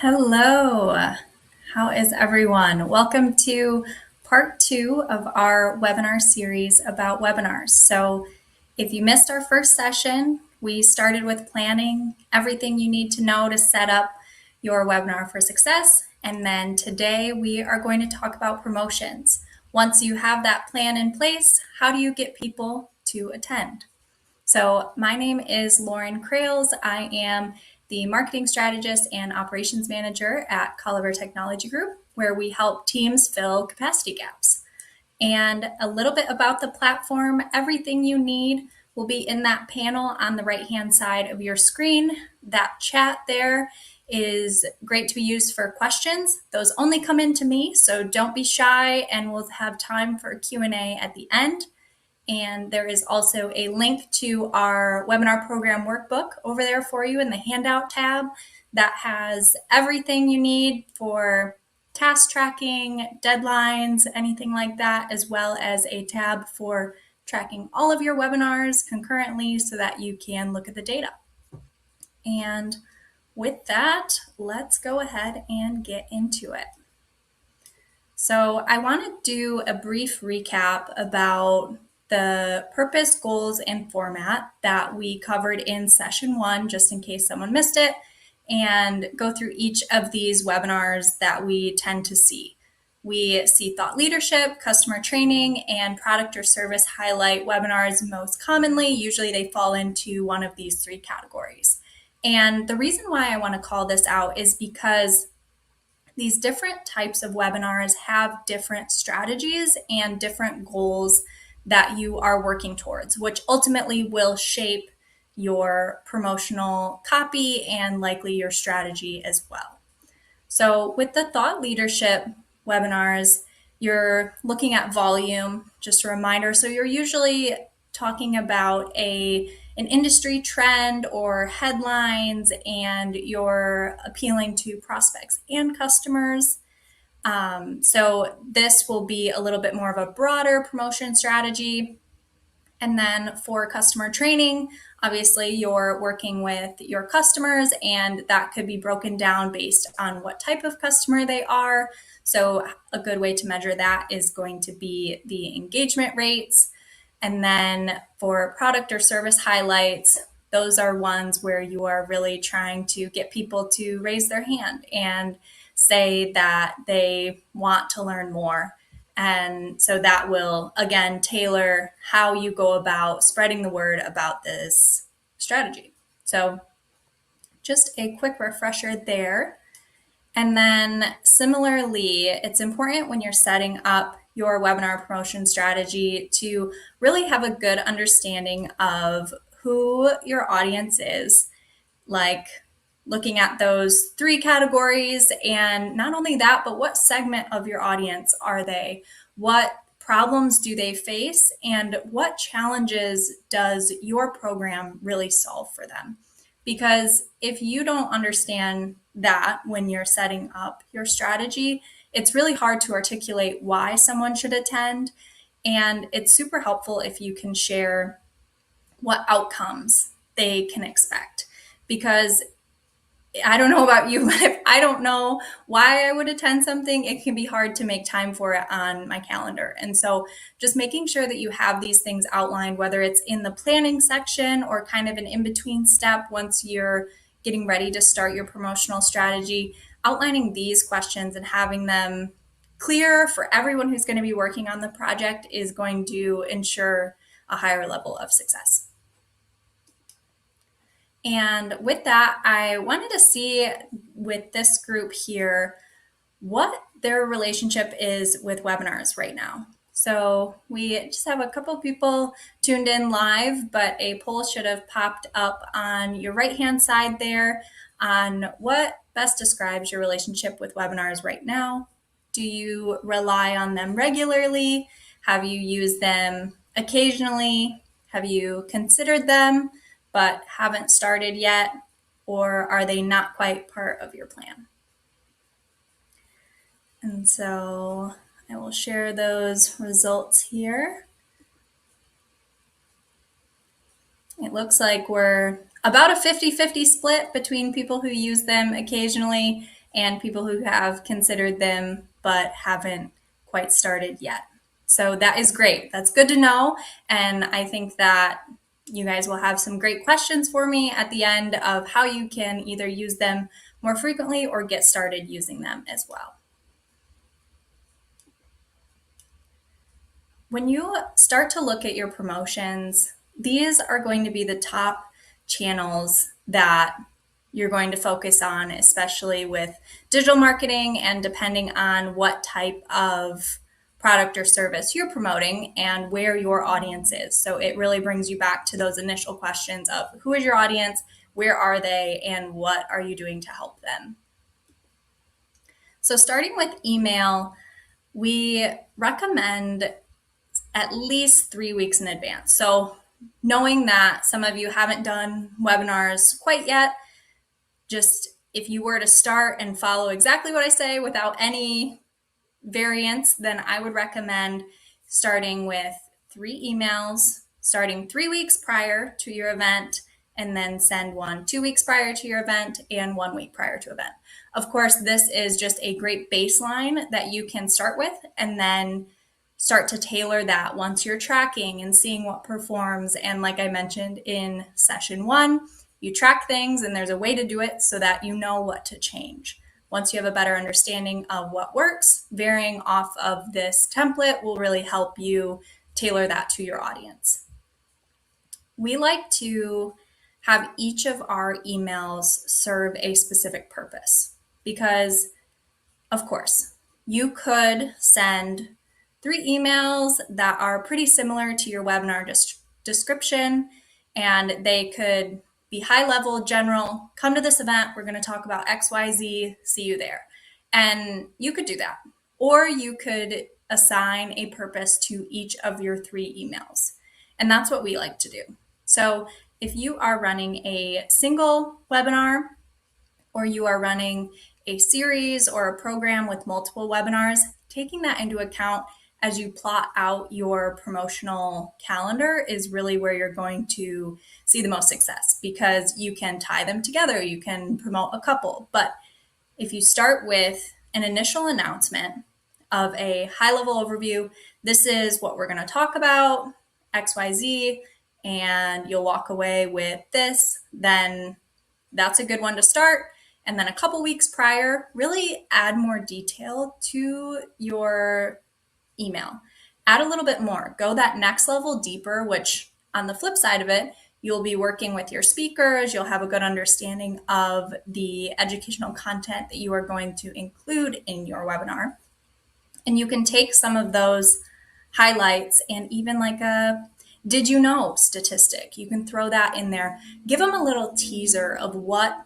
Hello, how is everyone? Welcome to part 2 of our webinar series about webinars. So if you missed our first session, we started with planning everything you need to know to set up your webinar for success. And then today we are going to talk about promotions. Once you have that plan in place, how do you get people to attend? So my name is Lauren Crales. I am the marketing strategist and operations manager at Colliver Technology Group, where we help teams fill capacity gaps. And a little bit about the platform, everything you need will be in that panel on the right-hand side of your screen. That chat there is great to be used for questions. Those only come in to me, so don't be shy, and we'll have time for a Q&A at the end. And there is also a link to our webinar program workbook over there for you in the handout tab that has everything you need for task tracking, deadlines, anything like that, as well as a tab for tracking all of your webinars concurrently so that you can look at the data. And with that, let's go ahead and get into it. So I want to do a brief recap about the purpose, goals, and format that we covered in session 1, just in case someone missed it, and go through each of these webinars that we tend to see. We see thought leadership, customer training, and product or service highlight webinars most commonly. Usually they fall into one of these 3 categories. And the reason why I want to call this out is because these different types of webinars have different strategies and different goals that you are working towards, which ultimately will shape your promotional copy and likely your strategy as well. So with the thought leadership webinars, you're looking at volume, just a reminder. So you're usually talking about an industry trend or headlines, and you're appealing to prospects and customers. So this will be a little bit more of a broader promotion strategy. And then for customer training, obviously you're working with your customers, and that could be broken down based on what type of customer they are. So a good way to measure that is going to be the engagement rates. And then for product or service highlights, those are ones where you are really trying to get people to raise their hand and say that they want to learn more. And so that will, again, tailor how you go about spreading the word about this strategy. So just a quick refresher there. And then similarly, it's important when you're setting up your webinar promotion strategy to really have a good understanding of who your audience is, like looking at those 3 categories. And not only that, but what segment of your audience are they? What problems do they face? And what challenges does your program really solve for them? Because if you don't understand that when you're setting up your strategy, it's really hard to articulate why someone should attend. And it's super helpful if you can share what outcomes they can expect. Because I don't know about you, but if I don't know why I would attend something, it can be hard to make time for it on my calendar. And so just making sure that you have these things outlined, whether it's in the planning section or kind of an in-between step once you're getting ready to start your promotional strategy, outlining these questions and having them clear for everyone who's going to be working on the project is going to ensure a higher level of success. And with that, I wanted to see with this group here what their relationship is with webinars right now. So we just have a couple people tuned in live, but a poll should have popped up on your right-hand side there on what best describes your relationship with webinars right now. Do you rely on them regularly? Have you used them occasionally? Have you considered them but haven't started yet? Or are they not quite part of your plan? And so I will share those results here. It looks like we're about a 50-50 split between people who use them occasionally and people who have considered them but haven't quite started yet. So that is great. That's good to know. And I think that you guys will have some great questions for me at the end of how you can either use them more frequently or get started using them as well. When you start to look at your promotions, these are going to be the top channels that you're going to focus on, especially with digital marketing and depending on what type of product or service you're promoting and where your audience is. So it really brings you back to those initial questions of who is your audience, where are they, and what are you doing to help them? So starting with email, we recommend at least 3 weeks in advance. So knowing that some of you haven't done webinars quite yet, just if you were to start and follow exactly what I say without any variance, then I would recommend starting with 3 emails, starting 3 weeks prior to your event, and then send one 2 weeks prior to your event and 1 week prior to event. Of course, this is just a great baseline that you can start with and then start to tailor that once you're tracking and seeing what performs. And like I mentioned in session 1, you track things and there's a way to do it so that you know what to change. Once you have a better understanding of what works, varying off of this template will really help you tailor that to your audience. We like to have each of our emails serve a specific purpose because, of course, you could send 3 emails that are pretty similar to your webinar description, and they could be high level, general, come to this event, we're going to talk about XYZ, see you there. And you could do that. Or you could assign a purpose to each of your 3 emails. And that's what we like to do. So if you are running a single webinar, or you are running a series or a program with multiple webinars, taking that into account as you plot out your promotional calendar is really where you're going to see the most success because you can tie them together. You can promote a couple. But if you start with an initial announcement of a high-level overview, this is what we're going to talk about, XYZ, and you'll walk away with this, then that's a good one to start. And then a couple weeks prior, really add more detail to your email. Add a little bit more. Go that next level deeper, which on the flip side of it, you'll be working with your speakers. You'll have a good understanding of the educational content that you are going to include in your webinar. And you can take some of those highlights and even like a did you know statistic. You can throw that in there. Give them a little teaser of what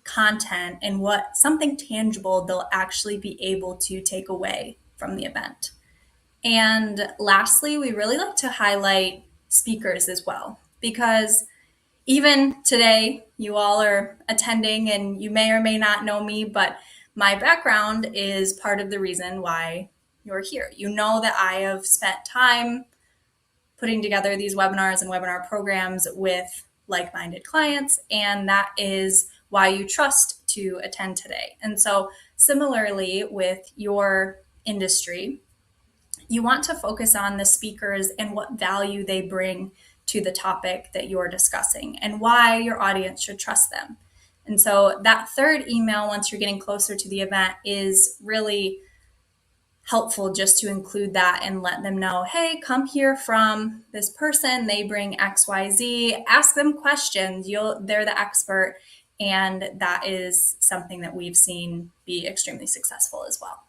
content and what something tangible they'll actually be able to take away from the event. And lastly, we really like to highlight speakers as well, because even today, you all are attending and you may or may not know me, but my background is part of the reason why you're here. You know that I have spent time putting together these webinars and webinar programs with like-minded clients, and that is why you trust to attend today. And so similarly with your industry, you want to focus on the speakers and what value they bring to the topic that you're discussing and why your audience should trust them. And so that third email, once you're getting closer to the event, is really helpful just to include that and let them know, hey, come hear from this person. They bring XYZ. Ask them questions. They're the expert. And that is something that we've seen be extremely successful as well.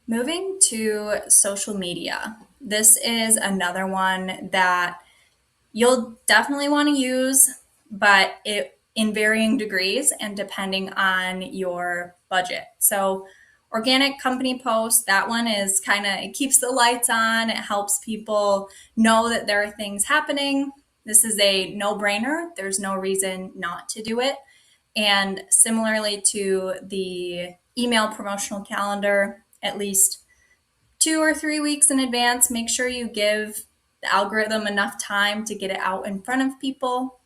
Moving to social media. This is another one that you'll definitely want to use, but in varying degrees and depending on your budget. So organic company posts, that one is it keeps the lights on. It helps people know that there are things happening. This is a no-brainer. There's no reason not to do it. And similarly to the email promotional calendar, at least 2 or 3 weeks in advance, make sure you give the algorithm enough time to get it out in front of people.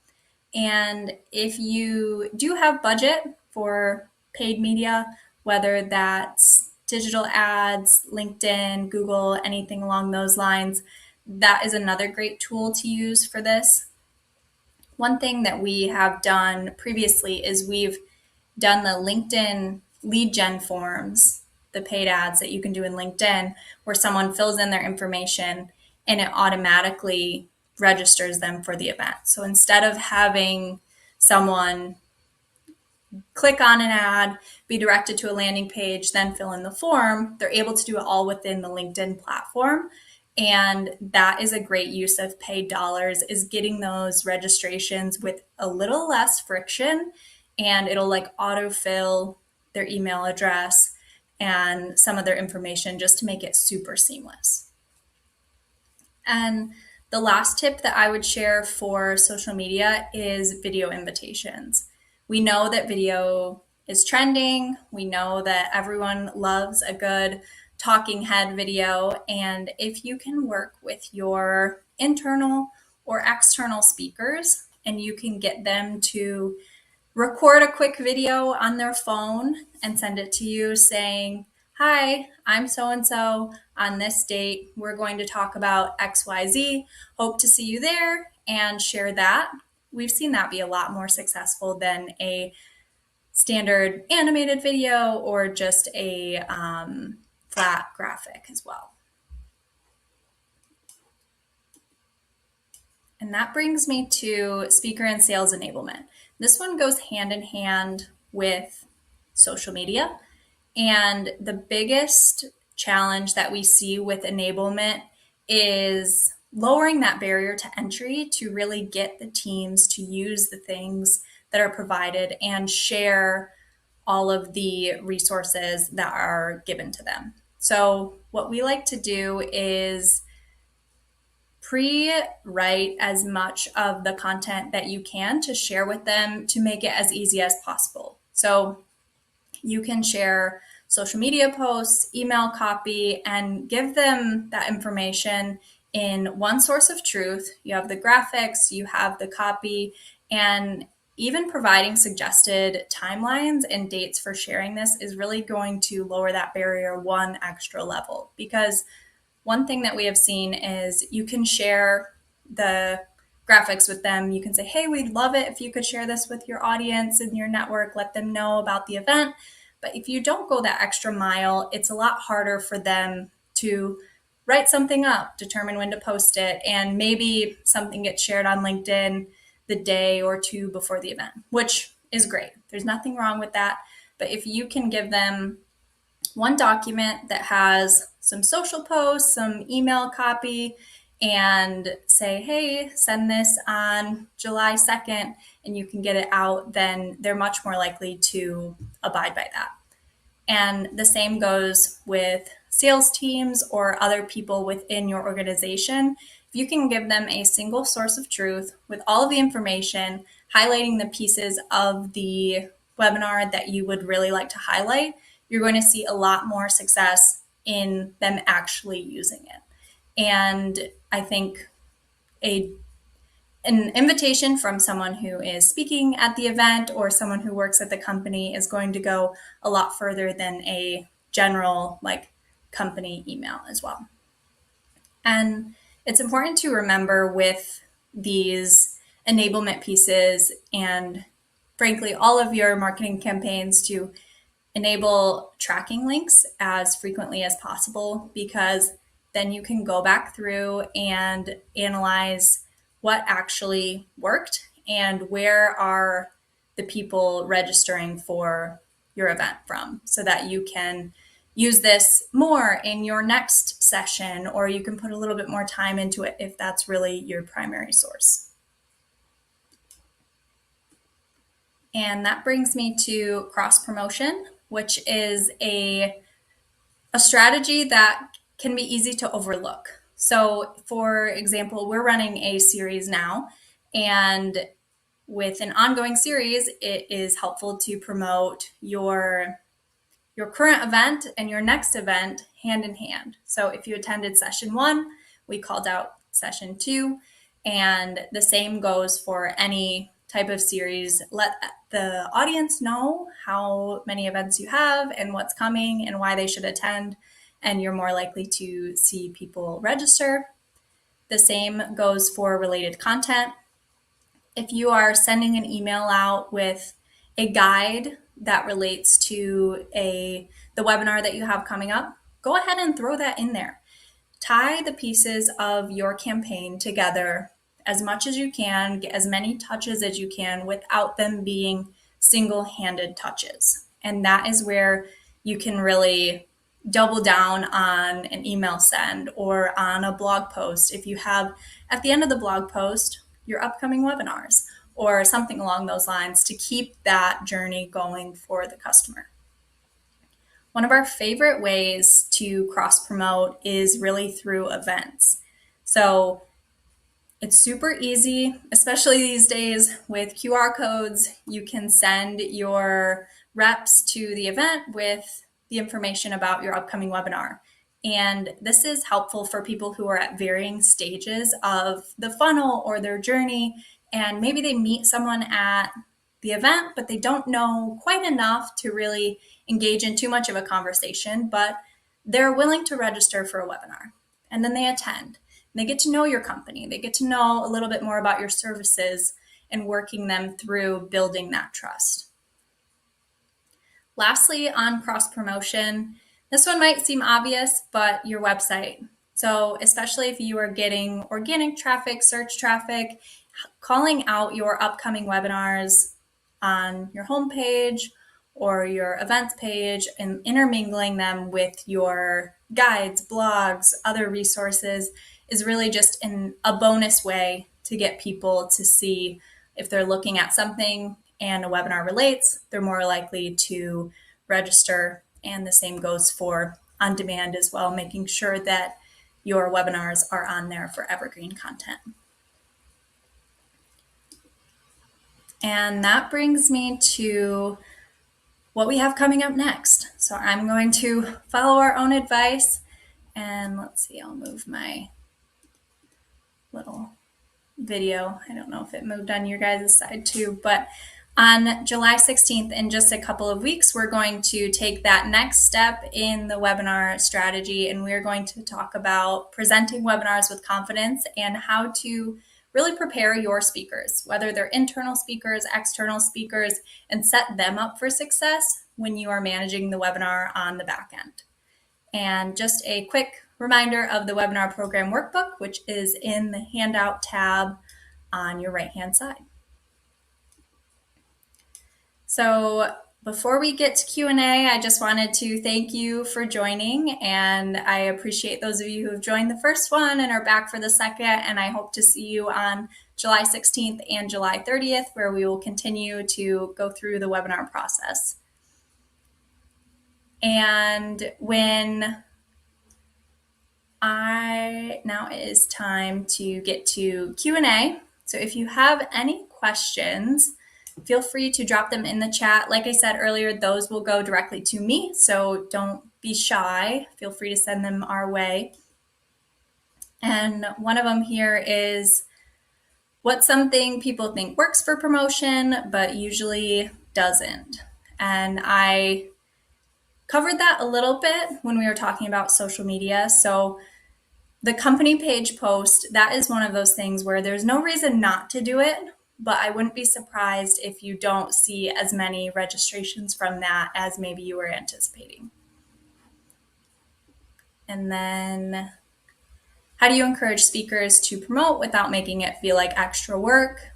And if you do have budget for paid media, whether that's digital ads, LinkedIn, Google, anything along those lines, that is another great tool to use for this. One thing that we have done previously is we've done the LinkedIn lead gen forms, the paid ads that you can do in LinkedIn, where someone fills in their information and it automatically registers them for the event. So instead of having someone click on an ad, be directed to a landing page, then fill in the form, they're able to do it all within the LinkedIn platform. And that is a great use of paid dollars, is getting those registrations with a little less friction, and it'll like autofill their email address and some of their information just to make it super seamless. And the last tip that I would share for social media is video invitations. We know that video is trending. We know that everyone loves a good talking head video. And if you can work with your internal or external speakers and you can get them to record a quick video on their phone and send it to you saying, "Hi, I'm so-and-so. On this date, we're going to talk about XYZ. Hope to see you there," and share that. We've seen that be a lot more successful than a standard animated video or just a flat graphic as well. And that brings me to speaker and sales enablement. This one goes hand in hand with social media. And the biggest challenge that we see with enablement is lowering that barrier to entry to really get the teams to use the things that are provided and share all of the resources that are given to them. So what we like to do is pre-write as much of the content that you can to share with them to make it as easy as possible. So you can share social media posts, email copy, and give them that information in one source of truth. You have the graphics, you have the copy, and even providing suggested timelines and dates for sharing this is really going to lower that barrier one extra level. Because one thing that we have seen is you can share the graphics with them. You can say, "Hey, we'd love it if you could share this with your audience and your network, let them know about the event." But if you don't go that extra mile, it's a lot harder for them to write something up, determine when to post it, and maybe something gets shared on LinkedIn the day or two before the event, which is great. There's nothing wrong with that. But if you can give them one document that has some social posts, some email copy, and say, "Hey, send this on July 2nd," and you can get it out, then they're much more likely to abide by that. And the same goes with sales teams or other people within your organization. If you can give them a single source of truth with all of the information, highlighting the pieces of the webinar that you would really like to highlight, you're going to see a lot more success in them actually using it. And I think an invitation from someone who is speaking at the event or someone who works at the company is going to go a lot further than a general company email as well. And it's important to remember with these enablement pieces and frankly all of your marketing campaigns to enable tracking links as frequently as possible, because then you can go back through and analyze what actually worked and where are the people registering for your event from, so that you can use this more in your next session, or you can put a little bit more time into it if that's really your primary source. And that brings me to cross promotion, which is a strategy that can be easy to overlook. So for example, we're running a series now, and with an ongoing series, it is helpful to promote your current event and your next event hand in hand. So if you attended session 1, we called out session 2, and the same goes for any type of series. Let the audience know how many events you have and what's coming and why they should attend, and you're more likely to see people register. The same goes for related content. If you are sending an email out with a guide that relates to the webinar that you have coming up, go ahead and throw that in there. Tie the pieces of your campaign together as much as you can, get as many touches as you can without them being single-handed touches. And that is where you can really double down on an email send or on a blog post. If you have at the end of the blog post your upcoming webinars or something along those lines to keep that journey going for the customer. One of our favorite ways to cross-promote is really through events. So it's super easy, especially these days with QR codes. You can send your reps to the event with the information about your upcoming webinar. And this is helpful for people who are at varying stages of the funnel or their journey. And maybe they meet someone at the event, but they don't know quite enough to really engage in too much of a conversation, but they're willing to register for a webinar. And then they attend. And they get to know your company. They get to know a little bit more about your services and working them through building that trust. Lastly, on cross-promotion, this one might seem obvious, but your website. So especially if you are getting organic traffic, search traffic, calling out your upcoming webinars on your homepage or your events page and intermingling them with your guides, blogs, other resources is really just a bonus way to get people to see if they're looking at something and a webinar relates, they're more likely to register. And the same goes for on demand as well, making sure that your webinars are on there for evergreen content. And that brings me to what we have coming up next. So I'm going to follow our own advice, and let's see, I'll move my little video. I don't know if it moved on your guys' side too, but on July 16th, in just a couple of weeks, we're going to take that next step in the webinar strategy, and we're going to talk about presenting webinars with confidence and how to really prepare your speakers, whether they're internal speakers, external speakers, and set them up for success when you are managing the webinar on the back end. And just a quick reminder of the webinar program workbook, which is in the handout tab on your right-hand side. So before we get to Q&A, I just wanted to thank you for joining, and I appreciate those of you who have joined the first one and are back for the second, and I hope to see you on July 16th and July 30th, where we will continue to go through the webinar process. And now it is time to get to Q&A. So if you have any questions, feel free to drop them in the chat. Like I said earlier, those will go directly to me, so don't be shy. Feel free to send them our way. And one of them here is, what's something people think works for promotion, but usually doesn't? And I covered that a little bit when we were talking about social media. So the company page post, that is one of those things where there's no reason not to do it, but I wouldn't be surprised if you don't see as many registrations from that as maybe you were anticipating. And then, how do you encourage speakers to promote without making it feel like extra work?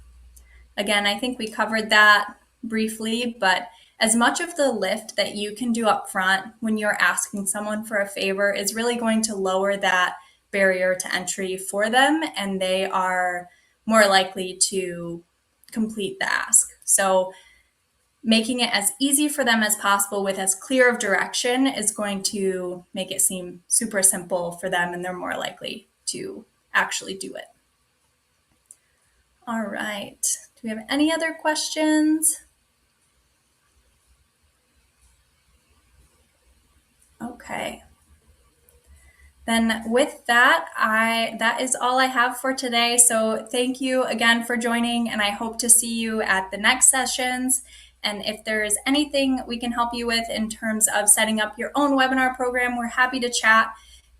Again, I think we covered that briefly, but as much of the lift that you can do up front when you're asking someone for a favor is really going to lower that barrier to entry for them, and they are more likely to complete the ask. So making it as easy for them as possible with as clear of direction is going to make it seem super simple for them, and they're more likely to actually do it. All right. Do we have any other questions? Okay. Then with that, that is all I have for today. So thank you again for joining, and I hope to see you at the next sessions. And if there is anything we can help you with in terms of setting up your own webinar program, we're happy to chat.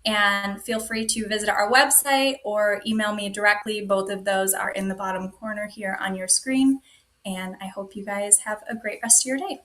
And feel free to visit our website or email me directly. Both of those are in the bottom corner here on your screen. And I hope you guys have a great rest of your day.